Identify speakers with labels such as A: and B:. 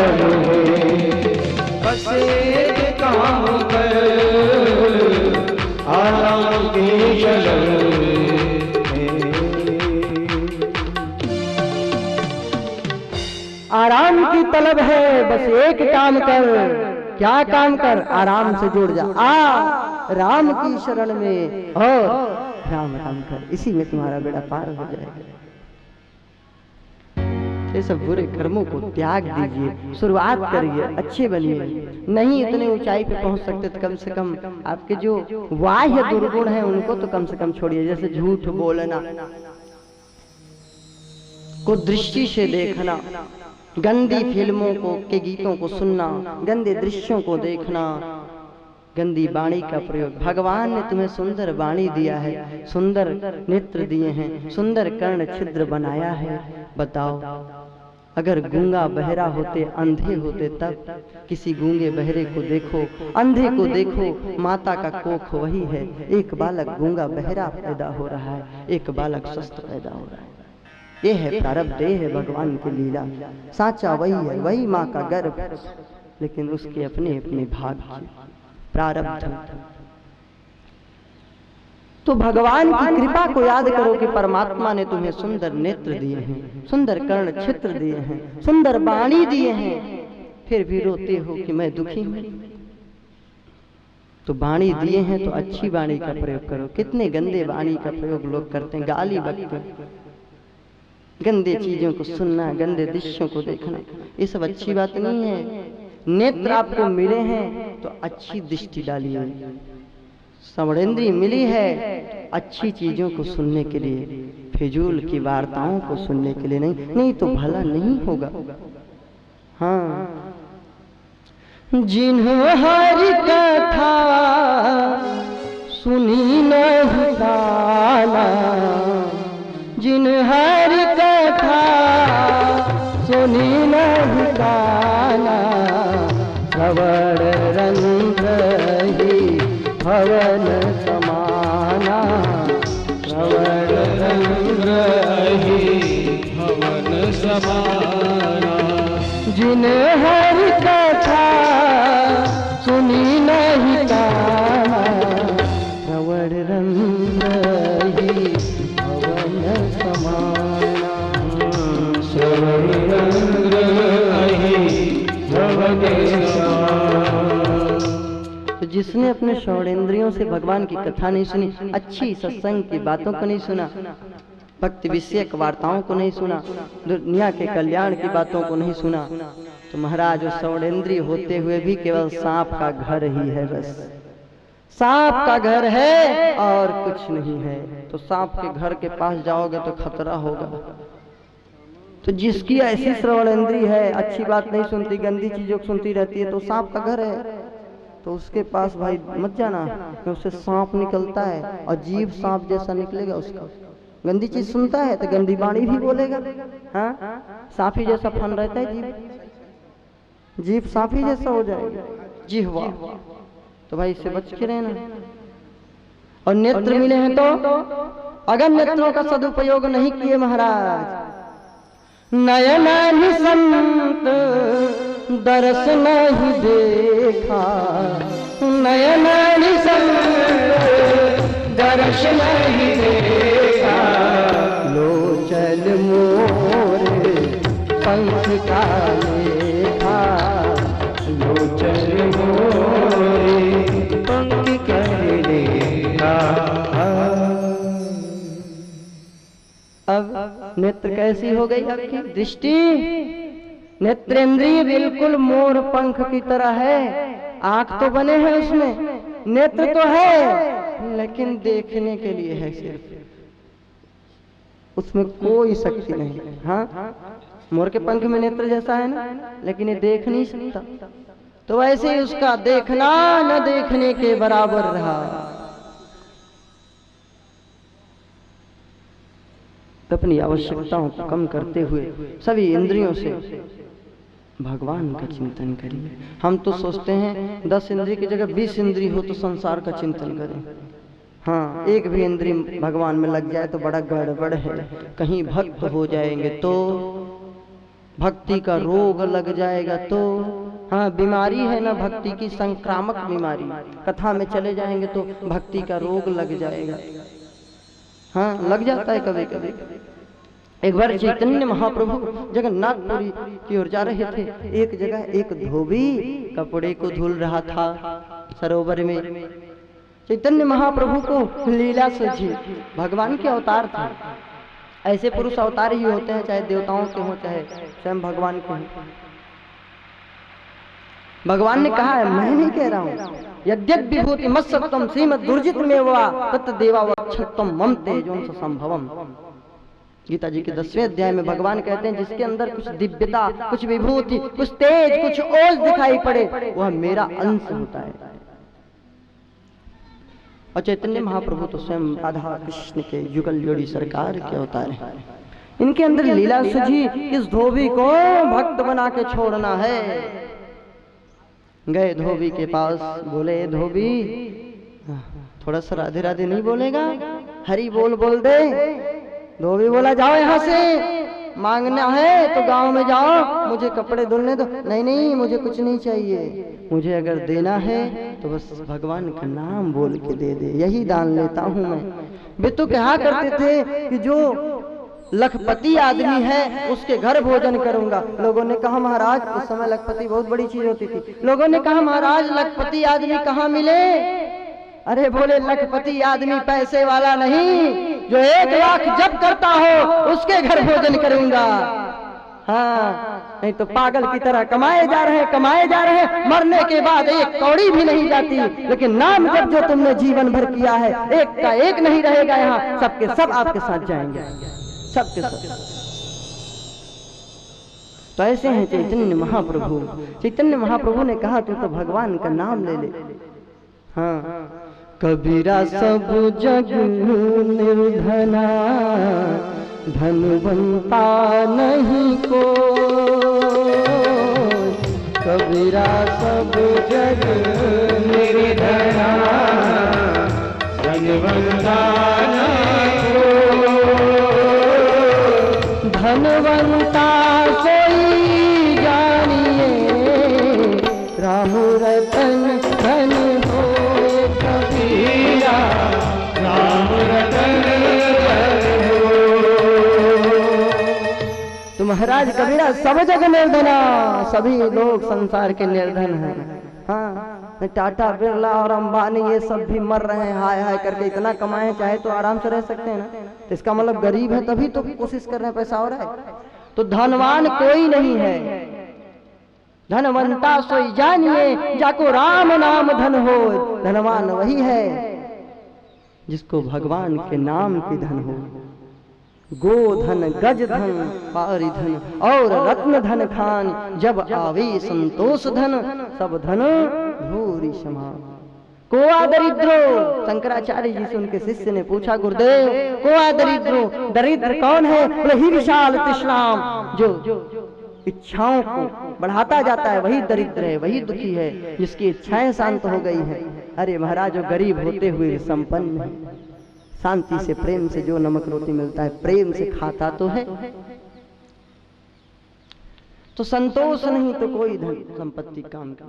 A: शरण है, बस एक काम कर, आराम की शरण है।
B: आराम की तलब है, बस एक काम कर। क्या काम कर? आराम से जुड़ जा, आ राम की शरण में और राम राम कर, इसी में तुम्हारा बेड़ा पार हो जाएगा। ये सब बुरे कर्मों को त्याग दीजिए, शुरुआत करिए, अच्छे बनिए। नहीं इतने ऊंचाई पे पहुंच सकते तो कम से कम आपके जो बाह्य दुर्गुण हैं उनको तो कम से कम छोड़िए। जैसे झूठ बोलना, को दृष्टि से देखना, गंदी फिल्मों को के गीतों को सुनना, गंदे दृश्यों को देखना, गंदी वाणी का प्रयोग। भगवान ने तुम्हें सुंदर वाणी दिया है, सुंदर नेत्र दिए हैं, सुंदर कर्ण छिद्र बनाया है। बताओ अगर गूंगा बहरा होते, अंधे होते, तब किसी गूंगे बहरे को देखो, अंधे को देखो, माता का कोख वही है। एक बालक गूंगा बहरा पैदा हो रहा है, एक बालक स्वस्थ पैदा हो रहा है। ये है प्रारब्ध, ये है भगवान की लीला। साचा वही है, वही माँ का गर्भ, लेकिन उसके अपने अपने भाग प्रारब्ध। तो भगवान की कृपा को याद करो कि परमात्मा ने तुम्हें सुंदर नेत्र दिए हैं, सुंदर कर्ण छिद्र दिए हैं, सुंदर वाणी दिए हैं, फिर भी रोते हो कि मैं दुखी हूं। तो वाणी दिए हैं तो अच्छी वाणी का प्रयोग करो। कितने गंदे वाणी का प्रयोग लोग करते हैं, गाली बकते, गंदे चीजों को सुनना, गंदे दृश्यों को देखना, ये सब अच्छी बात नहीं है। नेत्र आपको मिले हैं तो अच्छी दृष्टि डालिए। श्रवणेंद्रिय मिली है तो अच्छी चीजों को सुनने के लिए, फिजूल की वार्ताओं को सुनने के लिए नहीं तो भला नहीं होगा। हाँ, जिन्हों हरि कथा सुनी नहीं काना, जिन हरि कथा सुनी नहीं काना, श्रवण रंध्र ही भवन समाना, श्रवण रंध्र ही भवन समाना। जिन हरि कथा सुनी नहीं काना, श्रवण रंध्र ही भवन समाना, श्रवण रंध्र ही भवन समाना। तो जिसने अपने श्रवणेंद्रियों से भगवान की कथा नहीं सुनी, अच्छी सत्संग की बातों को नहीं सुना, भक्ति विषयक वार्ताओं को नहीं सुना, दुनिया के कल्याण की बातों को नहीं सुना, तो महाराज उस श्रवणेंद्रिय होते हुए भी केवल सांप का घर ही है। बस सांप का घर है और कुछ नहीं है। तो सांप के घर के पास जाओगे तो खतरा होगा। तो जिसकी ऐसी श्रवणेंद्रिय है, अच्छी बात नहीं सुनती, गंदी चीजों को सुनती रहती है, तो सांप का घर है, तो उसके पास भाई मत जाना, क्योंकि उससे सांप निकलता है और जीभ सांप जैसा निकलेगा उसका। गंदी चीज सुनता है तो गंदी वाणी भी बोलेगा। हाँ, सांप ही जैसा फन रहता है जीभ, जीभ सांप ही जैसा हो जाएगा जिह्वा। तो भाई इससे बच के रहना। और नेत्र मिले हैं तो अगर नेत्रों का सदुपयोग नहीं किए महाराज, नयनानि संत दर्श नहीं देखा, नयनानि संत दर्श नहीं देखा, लोचन मोर पंख का लेखा, लोचन मोर पंख का लेखा। अब नेत्र कैसी हो गई आपकी दृष्टि? नेत्रेंद्रिय बिल्कुल मोर पंख की तरह है। आंख तो बने हैं उसमें, नेत्र तो है, लेकिन देखने के लिए है सिर्फ, उसमें कोई शक्ति नहीं। हाँ, मोर के पंख में नेत्र जैसा है ना, लेकिन ये देख नहीं सकता। तो वैसे ही उसका देखना न देखने के बराबर रहा। अपनी आवश्यकताओं को कम करते हुए सभी इंद्रियों से भगवान का चिंतन करिए। हम तो सोचते हैं 10 इंद्रिय की जगह 20 इंद्रिय हो तो संसार का चिंतन करें। हाँ, एक भी इंद्रिय भगवान में लग जाए तो बड़ा गड़बड़ है, कहीं भक्त हो जाएंगे तो भक्ति का रोग लग जाएगा तो, हाँ बीमारी है ना भक्ति की, संक्रामक बीमारी, कथा में चले जाएंगे तो भक्ति का रोग लग जाएगा। हाँ लग जाता है कभी कभी। एक बार चैतन्य महाप्रभु जगन्नाथपुरी की ओर जा रहे थे। एक जगह एक धोबी कपड़े को धुल रहा था सरोवर में। चैतन्य महाप्रभु को लीला सूझी, भगवान के अवतार थे। ऐसे पुरुष अवतार ही होते हैं, चाहे देवताओं के हों चाहे स्वयं भगवान के हों। भगवान ने कहा है, मैं नहीं कह रहा हूं, यद्यद् विभूति मत्सत्वम श्रीमद् दुर्जित में वा तत् देवावक्षत्वम मम तेजोंस संभवम। गीता जी के 10वें अध्याय में भगवान कहते हैं, जिसके अंदर कुछ दिव्यता, कुछ विभूति, कुछ तेज, कुछ ओज दिखाई पड़े, वह मेरा अंश होता है। और चैतन्य महाप्रभु तो स्वयं राधा कृष्ण के युगल जोड़ी सरकार के अवतार हैं। इनके अंदर लीला सूझी, इस धोबी को भक्त बना के छोड़ना है। गए धोबी के पास, बोले धोबी थोड़ा सा राधे राधे नहीं बोलेगा, हरि बोल बोल दे। धोबी बोला, जाओ यहाँ से, मांगना है तो गांव में जाओ, मुझे कपड़े धुलने दो। नहीं नहीं मुझे कुछ नहीं चाहिए, मुझे अगर देना है तो बस भगवान का नाम बोल के दे दे, यही दान लेता हूं मैं। वे तो कहा करते थे कि जो लखपति आदमी है उसके घर भोजन करूंगा। लोगों ने कहा महाराज, उस समय लखपति बहुत बड़ी चीज होती थी। लोगों ने कहा महाराज लखपति आदमी कहाँ मिले? अरे बोले लखपति आदमी पैसे वाला नहीं, जो 1 लाख जप करता हो उसके घर भोजन करूंगा। हाँ नहीं तो पागल की तरह कमाए जा रहे हैं, मरने के बाद 1 कौड़ी भी नहीं जाती। लेकिन नाम जब जो तुमने जीवन भर किया है, एक का एक नहीं रहेगा यहाँ, सबके सब आपके साथ जाएंगे, सबके सब। तो ऐसे हैं चैतन्य महाप्रभु। चैतन्य महाप्रभु ने कहा तू तो भगवान का नाम ले ले। हाँ कबीरा सब जग निर्धना, धनवंता नहीं को। कबीरा सब जग निर्धना, धनवंता नहीं को। धनवंता सोई जानिए, राम रतन धन हो। कबीरा राम रतन धन हो। तो महाराज कबीरा सब जग निर्धना, सभी लोग संसार के निर्धन हैं। हाँ टाटा बिरला और अंबानी ये सब भी मर रहे हैं, हाय हाय करके इतना कमाए, चाहे तो आराम से रह सकते हैं ना। तो इसका मतलब गरीब है तभी तो कोशिश कर रहे हैं पैसा हो रहा है। तो धनवान कोई नहीं है, धनवंता सोई जानिए, जाको राम नाम धन हो। धनवान वही है जिसको भगवान के नाम की धन हो। गोधन गज धन पारी धन और रत्न धन खान, जब आवे संतोष धन सब धन भूरि समान। कोआ दरिद्रो, शंकराचार्य जी से उनके शिष्य ने पूछा, गुरुदेव कोआ दरिद्रो, दरिद्र कौन है? बोले ही विशाल तृष्णाम, जो इच्छाओं को बढ़ाता जाता है वही दरिद्र है, वही दुखी है, जिसकी इच्छाएं शांत हो गई है। अरे महाराज जो गरीब होते हुए संपन्न है, शांति से प्रेम से जो नमक रोटी मिलता है प्रेम से खाता तो है। तो संतोष नहीं तो कोई धन संपत्ति काम का।